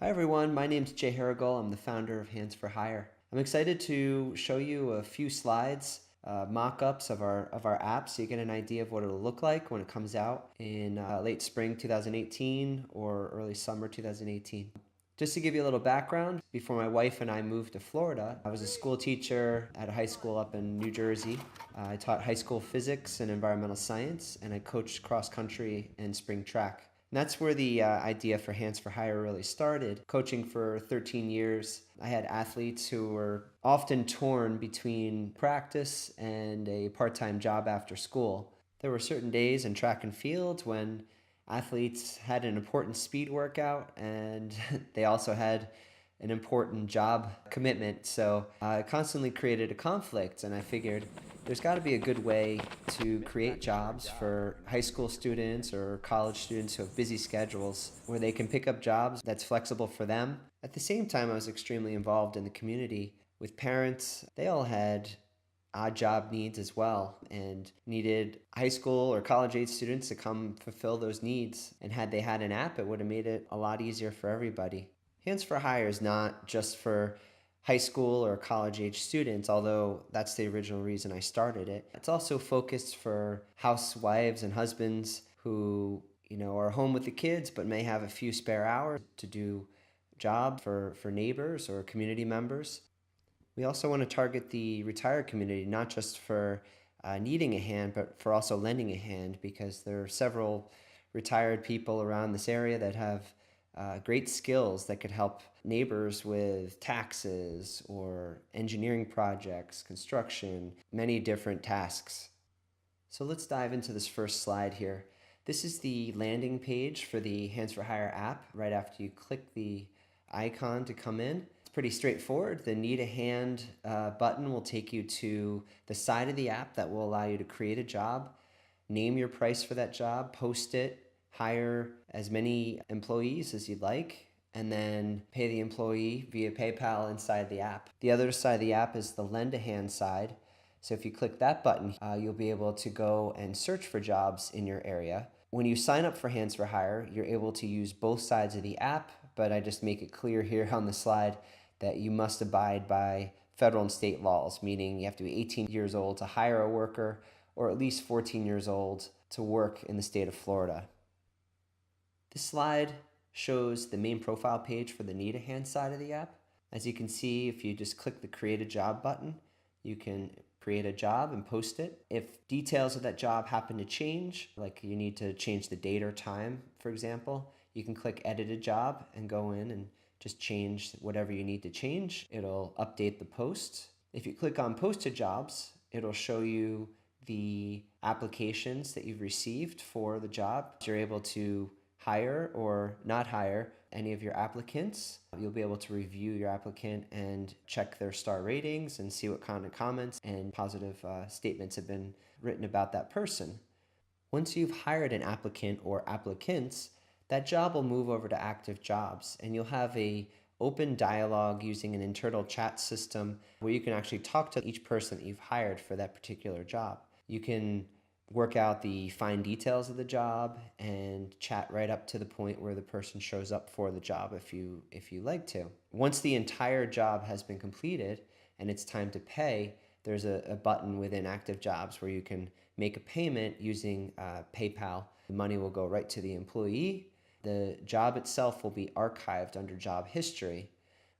Hi everyone, my name's Jay Herrigel. I'm the founder of HandzForHire. I'm excited to show you a few slides, mock-ups of our app so you get an idea of what it'll look like when it comes out in late spring 2018 or early summer 2018. Just to give you a little background, before my wife and I moved to Florida, I was a school teacher at a high school up in New Jersey. I taught high school physics and environmental science, and I coached cross country and spring track. And that's where the idea for HandzForHire really started. Coaching for 13 years, I had athletes who were often torn between practice and a part-time job after school. There were certain days in track and field when athletes had an important speed workout and they also had an important job commitment. So it constantly created a conflict, and I figured there's got to be a good way to create jobs for high school students or college students who have busy schedules where they can pick up jobs that's flexible for them. At the same time, I was extremely involved in the community with parents. They all had odd job needs as well and needed high school or college age students to come fulfill those needs. And had they had an app, it would have made it a lot easier for everybody. HandzForHire is not just for high school or college age students, although that's the original reason I started it. It's also focused for housewives and husbands who, are home with the kids but may have a few spare hours to do job for neighbors or community members. We also want to target the retired community, not just for needing a hand, but for also lending a hand, because there are several retired people around this area that have great skills that could help neighbors with taxes or engineering projects, construction, many different tasks. So let's dive into this first slide here. This is the landing page for the HandzForHire app right after you click the icon to come in. It's pretty straightforward. The Need a Hand button will take you to the side of the app that will allow you to create a job, name your price for that job, post it, hire as many employees as you'd like, and then pay the employee via PayPal inside the app. The other side of the app is the Lend a Hand side. So if you click that button, you'll be able to go and search for jobs in your area. When you sign up for HandzForHire, you're able to use both sides of the app, but I just make it clear here on the slide that you must abide by federal and state laws, meaning you have to be 18 years old to hire a worker or at least 14 years old to work in the state of Florida. This slide shows the main profile page for the Need a Hand side of the app. As you can see, if you just click the Create a Job button, you can create a job and post it. If details of that job happen to change, like you need to change the date or time, for example, you can click Edit a Job and go in and just change whatever you need to change. It'll update the post. If you click on Posted Jobs, it'll show you the applications that you've received for the job. You're able to hire or not hire any of your applicants. You'll be able to review your applicant and check their star ratings and see what kind of comments and positive statements have been written about that person. Once you've hired an applicant or applicants, that job will move over to active jobs, and you'll have a open dialogue using an internal chat system where you can actually talk to each person that you've hired for that particular job. You can work out the fine details of the job and chat right up to the point where the person shows up for the job if you like to. Once the entire job has been completed and it's time to pay, there's a button within active jobs where you can make a payment using PayPal. The money will go right to the employee. The job itself will be archived under job history.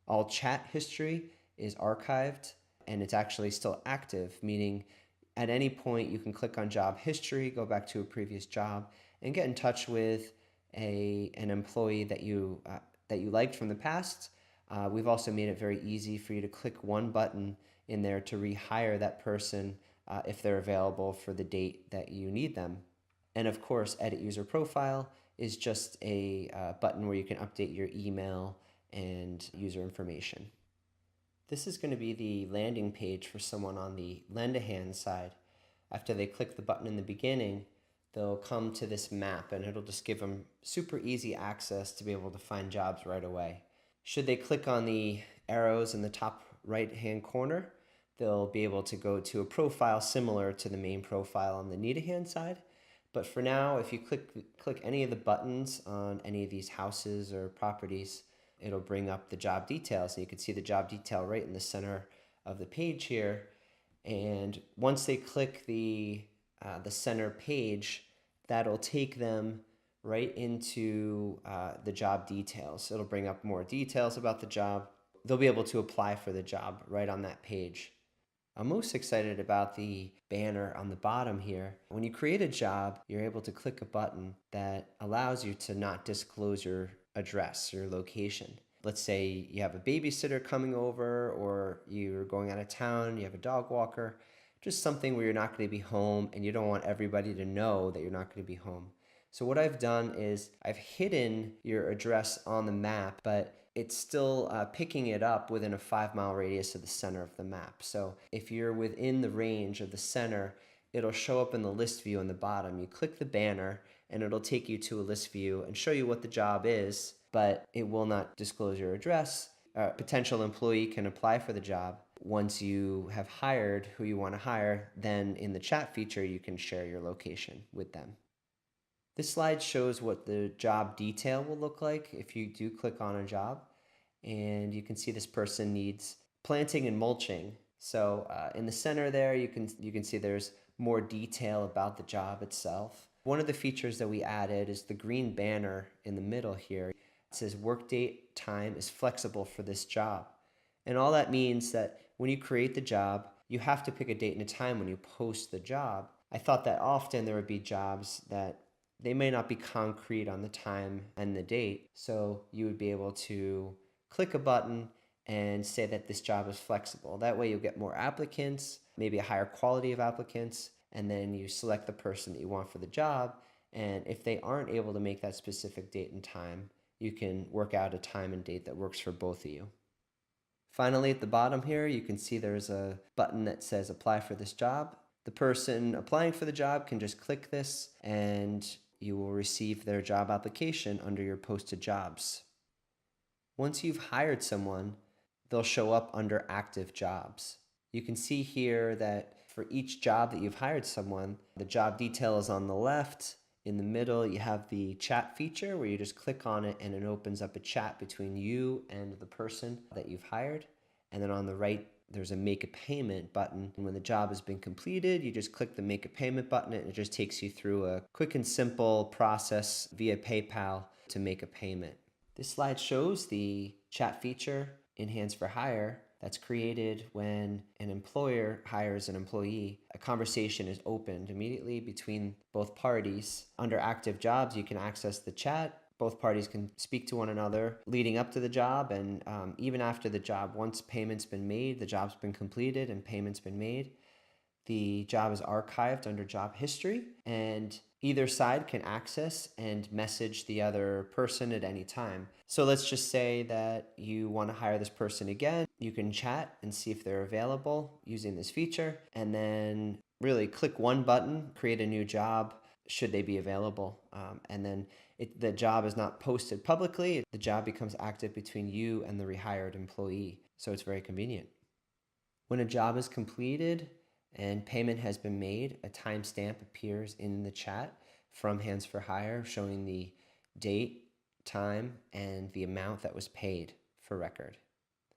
All chat history is archived and it's actually still active, meaning at any point you can click on job history, go back to a previous job, and get in touch with an employee that you liked from the past. We've also made it very easy for you to click one button in there to rehire that person if they're available for the date that you need them. And of course, Edit User Profile is just a button where you can update your email and user information. This is going to be the landing page for someone on the Lend a Hand side. After they click the button in the beginning, they'll come to this map and it'll just give them super easy access to be able to find jobs right away. Should they click on the arrows in the top right-hand corner, they'll be able to go to a profile similar to the main profile on the Need a Hand side. But for now, if you click any of the buttons on any of these houses or properties, it'll bring up the job details. And you can see the job detail right in the center of the page here. And once they click the center page, that'll take them right into the job details. It'll bring up more details about the job. They'll be able to apply for the job right on that page. I'm most excited about the banner on the bottom here. When you create a job, you're able to click a button that allows you to not disclose your address, your location. Let's say you have a babysitter coming over, or you're going out of town, you have a dog walker, just something where you're not going to be home and you don't want everybody to know that you're not going to be home. So what I've done is I've hidden your address on the map, but it's still picking it up within a 5-mile radius of the center of the map. So if you're within the range of the center, it'll show up in the list view on the bottom. You click the banner and it'll take you to a list view and show you what the job is, but it will not disclose your address. A potential employee can apply for the job. Once you have hired who you want to hire, then in the chat feature, you can share your location with them. This slide shows what the job detail will look like if you do click on a job. And you can see this person needs planting and mulching. So in the center there, you can see there's more detail about the job itself. One of the features that we added is the green banner in the middle here. It says work date time is flexible for this job. And all that means that when you create the job, you have to pick a date and a time when you post the job. I thought that often there would be jobs that they may not be concrete on the time and the date. So you would be able to click a button and say that this job is flexible. That way you'll get more applicants, maybe a higher quality of applicants, and then you select the person that you want for the job. And if they aren't able to make that specific date and time, you can work out a time and date that works for both of you. Finally, at the bottom here, you can see there's a button that says apply for this job. The person applying for the job can just click this and you will receive their job application under your posted jobs. Once you've hired someone, they'll show up under active jobs. You can see here that for each job that you've hired someone, the job detail is on the left. In the middle, you have the chat feature where you just click on it and it opens up a chat between you and the person that you've hired. And then on the right, there's a make a payment button. And when the job has been completed, you just click the make a payment button and it just takes you through a quick and simple process via PayPal to make a payment. This slide shows the chat feature in HandzForHire that's created when an employer hires an employee. A conversation is opened immediately between both parties. Under active jobs, you can access the chat. Both parties can speak to one another leading up to the job and even after the job. Once payment's been made, the job's been completed and payment's been made, the job is archived under job history and either side can access and message the other person at any time. So let's just say that you want to hire this person again. You can chat and see if they're available using this feature and then really click one button, create a new job should they be available. And then the job is not posted publicly. The job becomes active between you and the rehired employee. So it's very convenient. When a job is completed and payment has been made, a timestamp appears in the chat from HandzForHire showing the date, time, and the amount that was paid for record.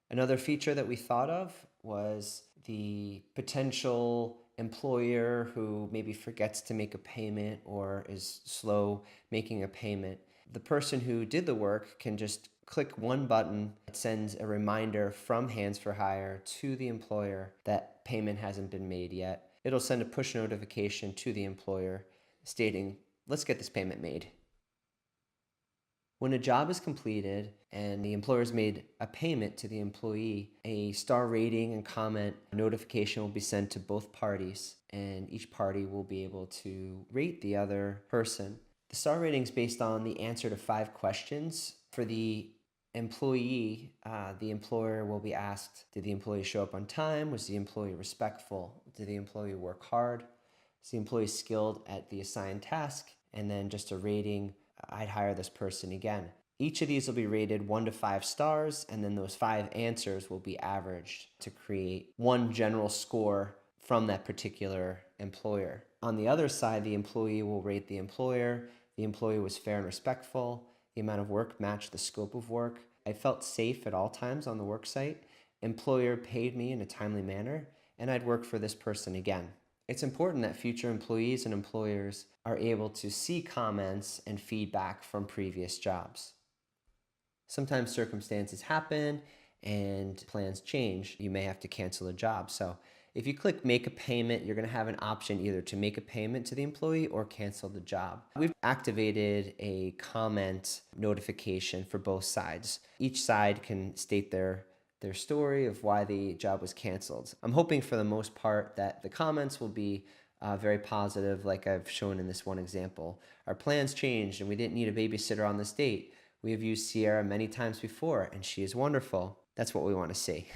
Another feature that we thought of was the potential employer who maybe forgets to make a payment or is slow making a payment. The person who did the work can just click one button. It sends a reminder from HandzForHire to the employer that payment hasn't been made yet. It'll send a push notification to the employer stating, let's get this payment made. When a job is completed and the employer's made a payment to the employee, a star rating and comment notification will be sent to both parties, and each party will be able to rate the other person. The star rating is based on the answer to 5 questions. For the employee, the employer will be asked, did the employee show up on time? Was the employee respectful? Did the employee work hard? Was the employee skilled at the assigned task? And then just a rating, I'd hire this person again. Each of these will be rated 1 to 5 stars, and then those 5 answers will be averaged to create one general score from that particular employer. On the other side, the employee will rate the employee was fair and respectful, the amount of work matched the scope of work, I felt safe at all times on the work site. Employer paid me in a timely manner, and I'd work for this person again. It's important that future employees and employers are able to see comments and feedback from previous jobs. Sometimes circumstances happen and plans change. You may have to cancel a job. So if you click make a payment, you're going to have an option either to make a payment to the employee or cancel the job. We've activated a comment notification for both sides. Each side can state their story of why the job was canceled. I'm hoping for the most part that the comments will be very positive, like I've shown in this one example. Our plans changed and we didn't need a babysitter on this date. We have used Sierra many times before and she is wonderful. That's what we want to see.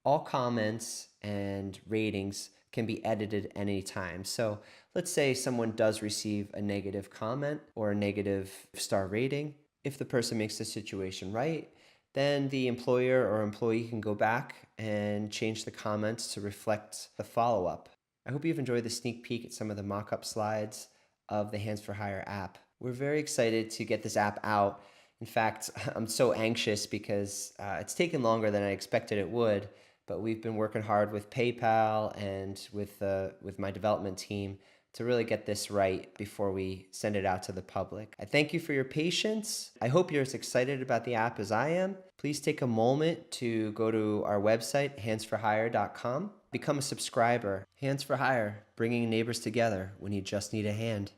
All comments and ratings can be edited at any time. So let's say someone does receive a negative comment or a negative star rating. If the person makes the situation right, then the employer or employee can go back and change the comments to reflect the follow-up. I hope you've enjoyed the sneak peek at some of the mock-up slides of the HandzForHire app. We're very excited to get this app out. In fact, I'm so anxious because it's taken longer than I expected it would, but we've been working hard with PayPal and with my development team to really get this right before we send it out to the public. I thank you for your patience. I hope you're as excited about the app as I am. Please take a moment to go to our website, HandzForHire.com. Become a subscriber. HandzForHire, bringing neighbors together when you just need a hand.